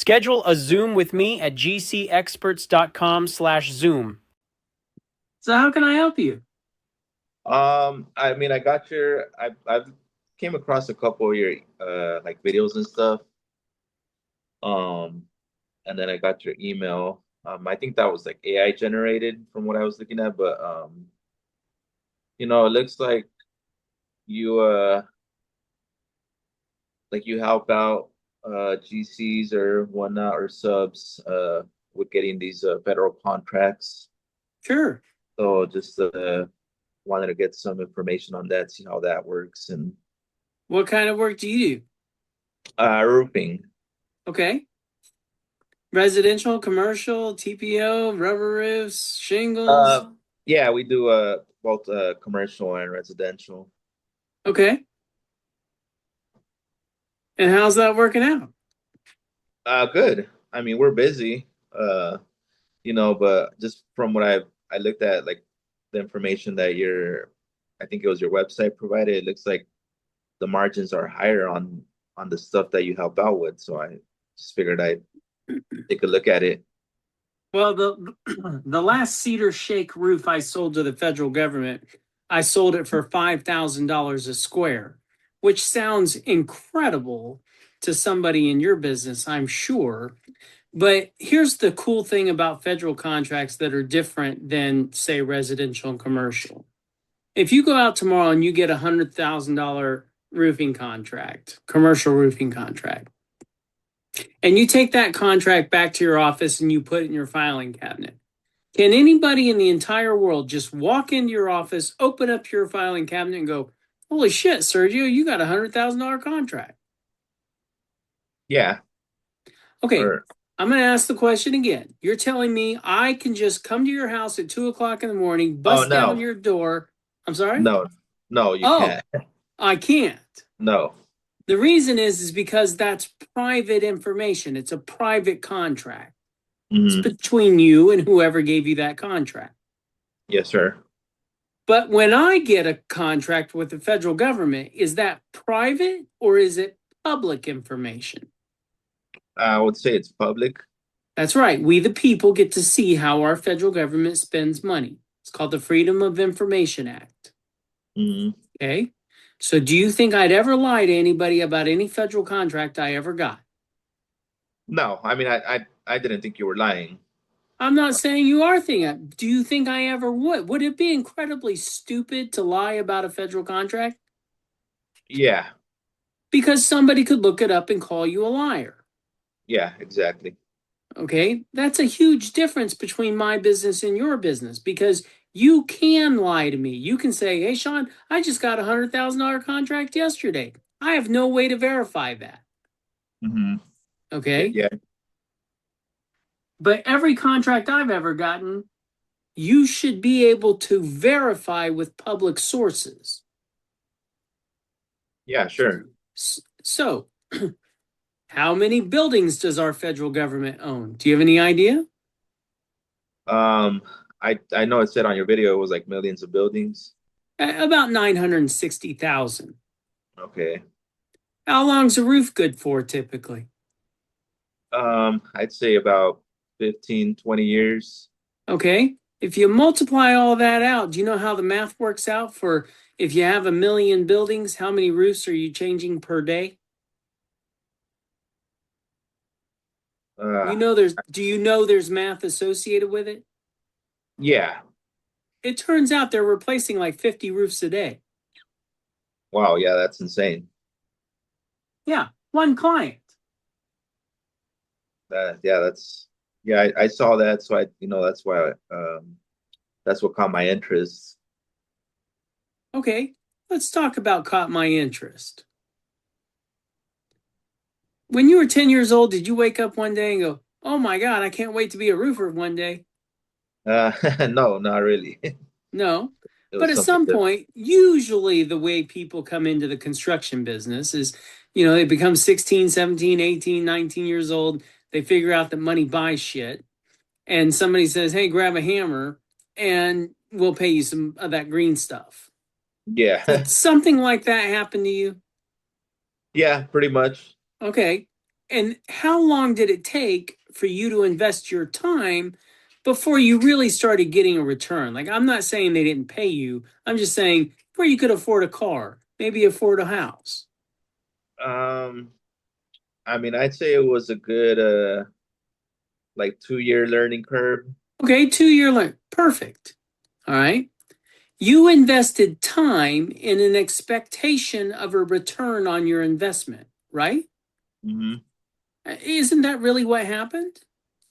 Schedule a Zoom with me at GCExperts.com/Zoom. So how can I help you? I mean, I've came across a couple of your like videos and stuff. Um, and then I got your email. I think that was like AI generated from what I was looking at, but it looks you you help out GCs or whatnot or subs with getting these federal contracts. Sure. So just wanted to get some information on that, see how that works, and What kind of work do you do? roofing. Okay. Residential, commercial, TPO, rubber roofs, shingles. Yeah, we do both commercial and residential. Okay. And how's that working out? Good. I mean, we're busy. But just from what I looked at, like the information that I think it was your website provided, it looks like the margins are higher on the stuff that you help out with. So I just figured I'd take a look at it. Well, the last cedar shake roof I sold to the federal government, I sold it for $5,000 a square, which sounds incredible to somebody in your business, I'm sure. But here's the cool thing about federal contracts that are different than, say, residential and commercial. If you go out tomorrow and you get a $100,000 roofing contract, commercial roofing contract, and you take that contract back to your office and you put it in your filing cabinet, can anybody in the entire world just walk into your office, open up your filing cabinet, and go, "Holy shit, Sergio, you got a $100,000 contract"? Yeah. Okay, Or, I'm going to ask the question again. You're telling me I can just come to your house at 2 o'clock in the morning, oh bust down no, your door? I'm sorry? no, you Oh, can't. I can't. No. The reason is because that's private information. It's a private contract. It's Hmm. between you and whoever gave you that contract. Yes, sir. But when I get a contract with the federal government, is that private or is it public information? I would say it's public. That's right. We, the people, get to see how our federal government spends money. It's called the Freedom of Information Act. Hmm. Okay. So do you think I'd ever lie to anybody about any federal contract I ever got? No, I mean, I didn't think you were lying. I'm not saying you are thinking. Do you think I ever would? Would it be incredibly stupid to lie about a federal contract? Yeah, Because somebody could look it up and call you a liar. yeah, exactly. Okay. That's a huge difference between my business and your business because you can lie to me. You can say, "Hey, Sean, I just got a $100,000 contract yesterday." I have no way to verify that. Hmm. Okay. Yeah, But every contract I've ever gotten, you should be able to verify with public sources. yeah, sure. So, how many buildings does our federal government own? Do you have any idea? Um, I know it said on your video it was like millions of buildings. About 960,000. Okay. How long's a roof good for typically? I'd say about 15, 20 years. Okay. If you multiply all that out, do you know how the math works out for if you have 1,000,000 buildings, how many roofs are you changing per day? Uh, Do you know there's math associated with it? yeah. It turns out they're replacing like 50 roofs a day. Wow, yeah, that's insane. Yeah, one client. I saw that, so that's why that's what caught my interest. Okay, let's talk about caught my interest. When you were 10 years old, did you wake up one day and go, "Oh my God, I can't wait to be a roofer one day"? Uh, no, not really. No. It But was at something some different. point, usually the way people come into the construction business is, they become 16, 17, 18, 19 years old. They figure out that money buys shit. And somebody says, "Hey, grab a hammer and we'll pay you some of that green stuff." Yeah. Did something like that happen to you? Yeah, pretty much. Okay. And how long did it take for you to invest your time before you really started getting a return? Like, I'm not saying they didn't pay you. I'm just saying where you could afford a car, maybe afford a house. Um, I mean, I'd say it was a good like 2 year learning curve. Okay, 2 year loan. Perfect. All right. You invested time in an expectation of a return on your investment, right? Hmm. Isn't that really what happened?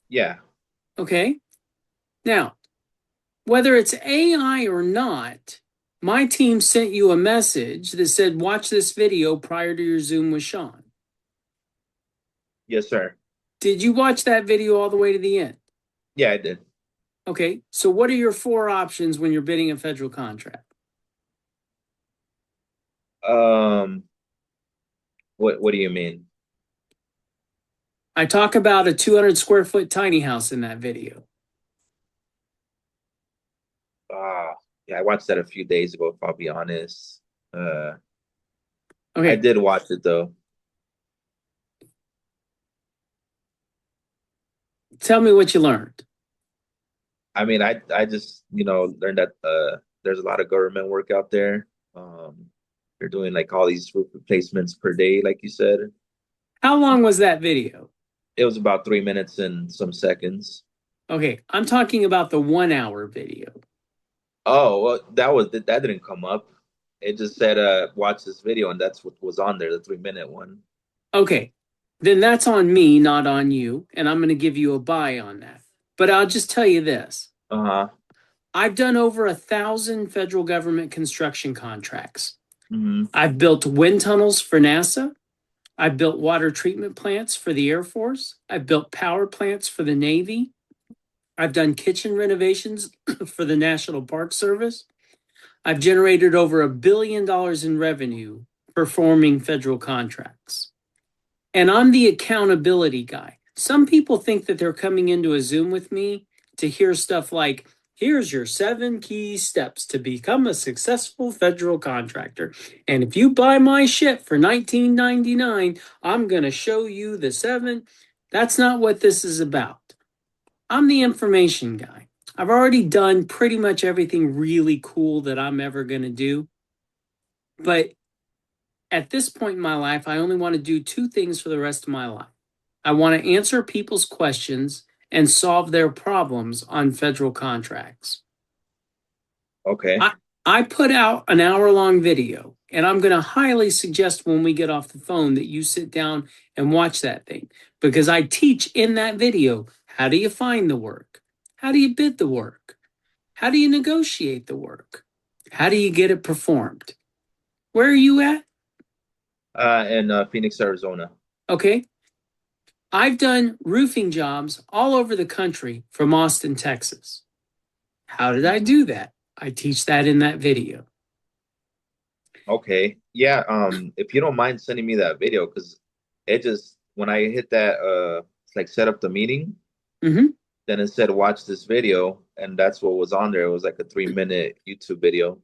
Yeah. Okay. Now, whether it's AI or not, my team sent you a message that said, watch this video prior to your Zoom with Sean. Yes, sir. Did you watch that video all the way to the end? Yeah, I did. Okay. So, what are your four options when you're bidding a federal contract? Um, what do you mean? I talk about a 200 square foot tiny house in that video. Ah, yeah, I watched that a few days ago, if I'll be honest. Uh, I Okay. did watch it though. Tell me what you learned. I mean, I just, learned that there's a lot of government work out there. They're doing like all these roof replacements per day, like you said. How long was that video? It was about 3 minutes and some seconds. Okay. I'm talking about the 1 hour video. Oh, well, that didn't come up. It just said watch this video, and that's what was on there, the 3 minute one. Okay. Then that's on me, not on you. And I'm going to give you a buy on that. But I'll just tell you this. Uh-huh. I've done over 1,000 federal government construction contracts. Hmm. I've built wind tunnels for NASA. I've built water treatment plants for the Air Force. I've built power plants for the Navy. I've done kitchen renovations for the National Park Service. I've generated over $1 billion in revenue performing federal contracts. And I'm the accountability guy. Some people think that they're coming into a Zoom with me to hear stuff like, here's your 7 key steps to become a successful federal contractor. And if you buy my shit for $19.99, I'm going to show you the seven. That's not what this is about. I'm the information guy. I've already done pretty much everything really cool that I'm ever going to do. But at this point in my life, I only want to do two things for the rest of my life. I want to answer people's questions and solve their problems on federal contracts. Okay. I, I put out an hour-long video, and I'm going to highly suggest when we get off the phone that you sit down and watch that thing because I teach in that video how do you find the work? How do you bid the work? How do you negotiate the work? How do you get it performed? Where are you at? In Phoenix, Arizona. Okay. I've done roofing jobs all over the country from Austin, Texas. How did I do that? I teach that in that video. Okay. Yeah, if you don't mind sending me that video, because it just when I hit that like set up the meeting, Mm-hmm. then it said watch this video, and that's what was on there. It was like a 3 minute YouTube video.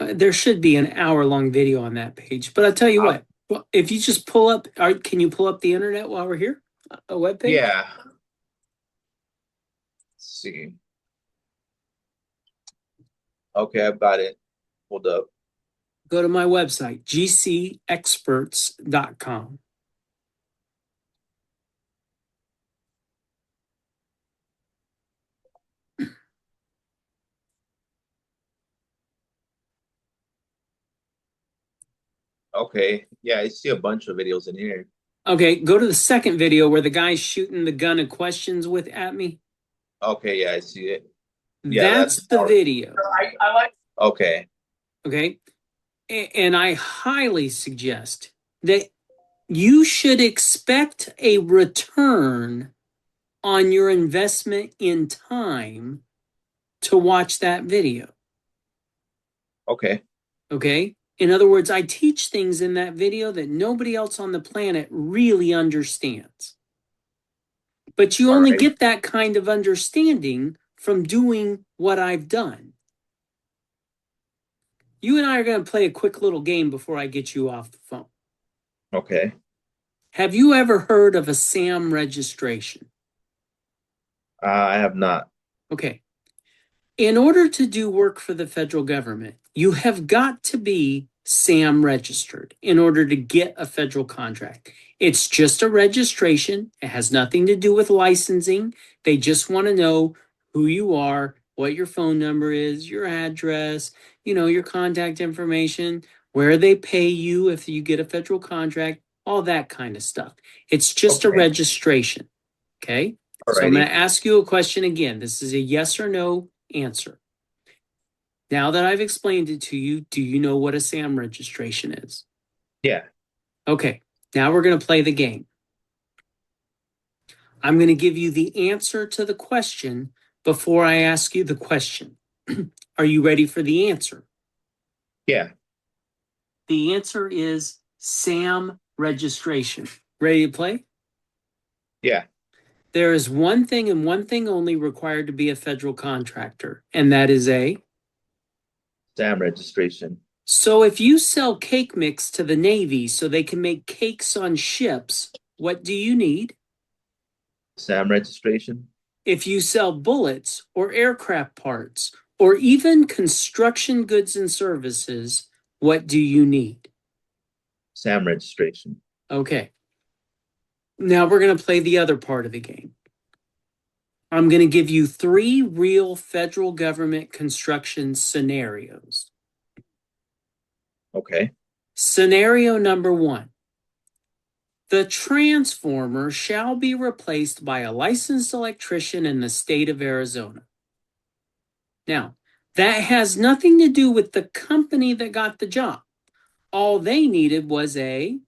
There should be an hour-long video on that page. But I'll tell you Uh, what, well, if you just pull up, can you pull up the internet while we're here? A web page? yeah. Let's see. Okay, I've got it. Hold up. Go to my website, GCExperts.com. Okay. Yeah, I see a bunch of videos in here. Okay, go to the second video where the guy's shooting the gun of questions with at me. Okay, yeah, I see it. Yeah, That's the video. I like. Okay. Okay. And I highly suggest that you should expect a return on your investment in time to watch that video. Okay. Okay. In other words, I teach things in that video that nobody else on the planet really understands. But you All only right. get that kind of understanding from doing what I've done. You and I are going to play a quick little game before I get you off the phone. Okay. Have you ever heard of a SAM registration? I have not. Okay. In order to do work for the federal government, you have got to be SAM registered in order to get a federal contract. It's just a registration. It has nothing to do with licensing. They just want to know who you are, what your phone number is, your address, your contact information, where they pay you if you get a federal contract, all that kind of stuff. It's just a Okay. registration. Okay. So I'm going Alrighty. to ask you a question again. This is a yes or no answer. Now that I've explained it to you, do you know what a SAM registration is? Yeah. Okay, now we're going to play the game. I'm going to give you the answer to the question before I ask you the question. Are you ready for the answer? Yeah. The answer is SAM registration. Ready to play? Yeah. There is one thing and one thing only required to be a federal contractor, and that is a. SAM registration. So if you sell cake mix to the Navy so they can make cakes on ships, what do you need? SAM registration. If you sell bullets or aircraft parts or even construction goods and services, what do you need? SAM registration. Okay. Now we're going to play the other part of the game. I'm going to give you 3 real federal government construction scenarios. Okay. Scenario number 1. The transformer shall be replaced by a licensed electrician in the state of Arizona. Now, that has nothing to do with the company that got the job. All they needed was a,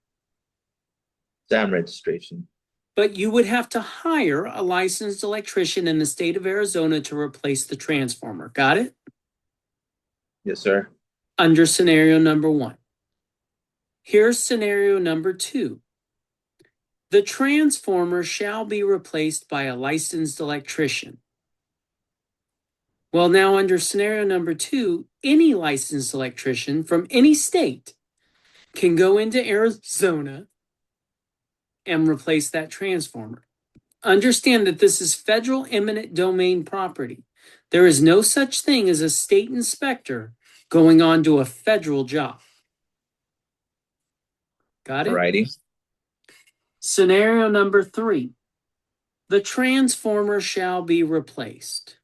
SAM registration. but you would have to hire a licensed electrician in the state of Arizona to replace the transformer. Got it? Yes, sir. Under scenario number 1. Here's scenario number 2. The transformer shall be replaced by a licensed electrician. Well, now under scenario number 2, any licensed electrician from any state can go into Arizona and replace that transformer. Understand that this is federal eminent domain property. There is no such thing as a state inspector going on to a federal job. Got it? Alrighty. Scenario number 3. The transformer shall be replaced.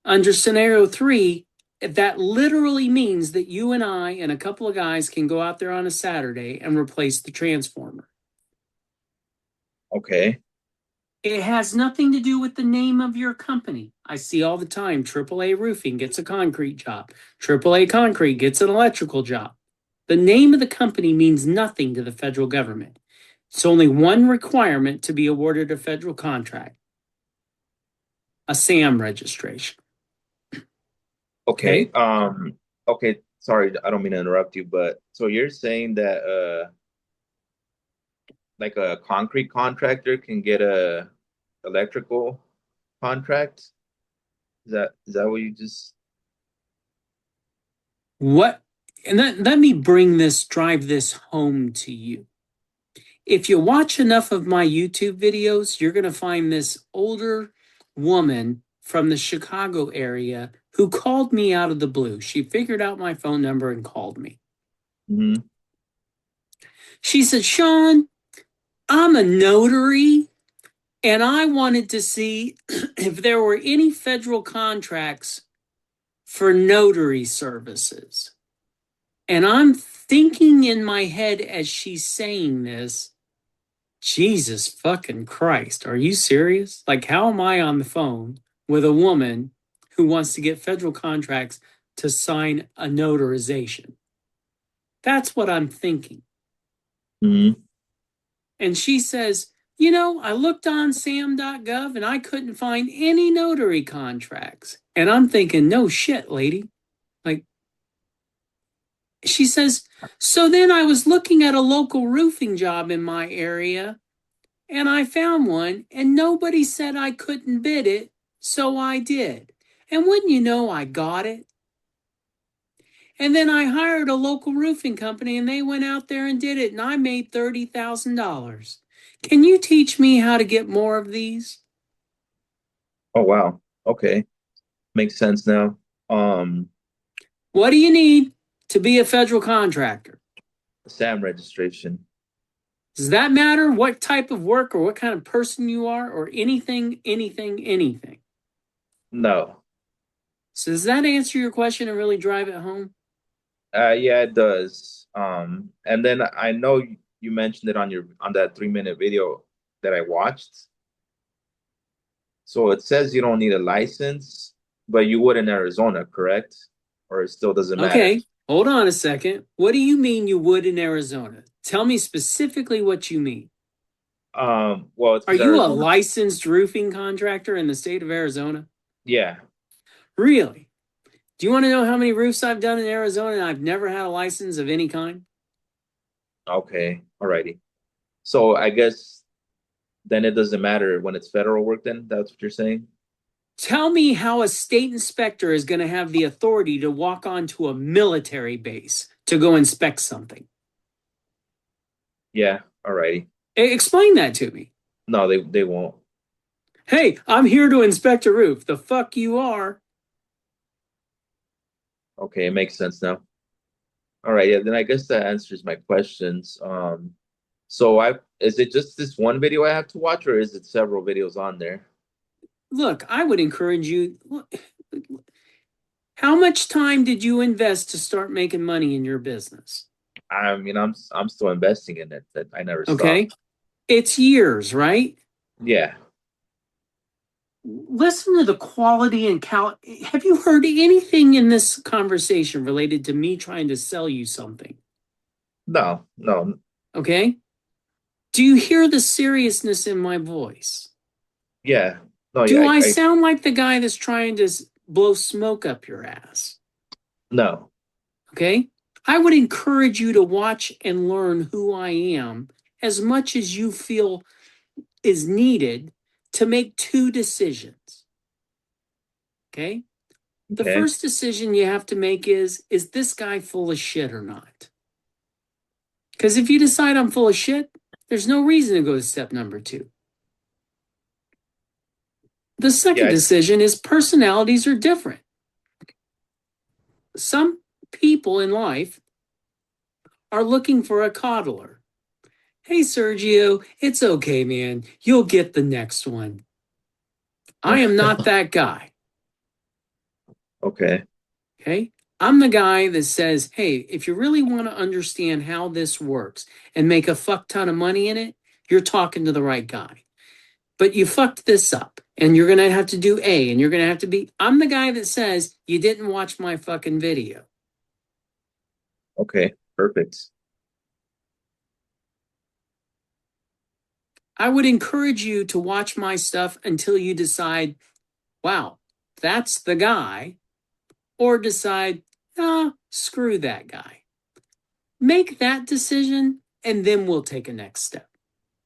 Under scenario 3, that literally means that you and I and a couple of guys can go out there on a Saturday and replace the transformer. Okay. It has nothing to do with the name of your company. I see all the time AAA Roofing gets a concrete job. AAA Concrete gets an electrical job. The name of the company means nothing to the federal government. It's only one requirement to be awarded a federal contract: a SAM registration. Okay. Okay. Sorry, I don't mean to interrupt you, but so you're saying that like a concrete contractor can get a electrical contract? Is that what you just What? And let me drive this home to you. If you watch enough of my YouTube videos, you're going to find this older woman from the Chicago area who called me out of the blue. She figured out my phone number and called me. Mhm. She said, Sean, I'm a notary and I wanted to see if there were any federal contracts for notary services. And I'm thinking in my head as she's saying this, Jesus fucking Christ, are you serious? Like, how am I on the phone with a woman who wants to get federal contracts to sign a notarization? That's what I'm thinking. Mhm. And she says, I looked on sam.gov and I couldn't find any notary contracts. And I'm thinking, no shit, lady. Like, she says, so then I was looking at a local roofing job in my area and I found one and nobody said I couldn't bid it. So I did. And wouldn't you know, I got it. And then I hired a local roofing company and they went out there and did it and I made $30,000. Can you teach me how to get more of these? Oh wow. Okay. Makes sense now. Um, What do you need to be a federal contractor? SAM registration. Does that matter what type of work or what kind of person you are or anything, anything, anything? No. So does that answer your question and really drive it home? Yeah, it does. And then I know you mentioned it on that 3 minute video that I watched. So it says you don't need a license, but you would in Arizona, correct? Or it still doesn't matter? Okay, hold on a second. What do you mean you would in Arizona? Tell me specifically what you mean. Well, it's Are because you a Arizona. licensed roofing contractor in the state of Arizona? Yeah. Really? Do you want to know how many roofs I've done in Arizona and I've never had a license of any kind? Okay. Alrighty. So I guess then it doesn't matter when it's federal work. Then that's what you're saying. Tell me how a state inspector is going to have the authority to walk onto a military base to go inspect something. Yeah. Alrighty. Explain that to me. No, they won't. Hey, I'm here to inspect a roof. The fuck you are. Okay, it makes sense now. All right, yeah, then I guess that answers my questions. So I is it just this one video I have to watch, or is it several videos on there? Look, I would encourage you. How much time did you invest to start making money in your business? I mean, I'm still investing in it. That I never stopped. Okay. It's years, right? Yeah. Listen to the quality and have you heard anything in this conversation related to me trying to sell you something? No, no. Okay. Do you hear the seriousness in my voice? Yeah. No, yeah, Do I I sound like the guy that's trying to blow smoke up your ass? no. Okay. I would encourage you to watch and learn who I am as much as you feel is needed to make two decisions. Okay. The Okay. first decision you have to make is this guy full of shit or not? Because if you decide I'm full of shit, there's no reason to go to step number two. The second Yeah, decision is personalities are different. Some people in life are looking for a coddler. Hey, Sergio, it's okay, man. You'll get the next one. I am not that guy. okay. Okay. I'm the guy that says, hey, if you really want to understand how this works and make a fuck ton of money in it, you're talking to the right guy. But you fucked this up and you're going to have to do A and you're going to have to be. I'm the guy that says, you didn't watch my fucking video. Okay. Perfect. I would encourage you to watch my stuff until you decide, wow, that's the guy, or decide, screw that guy. Make that decision and then we'll take a next step.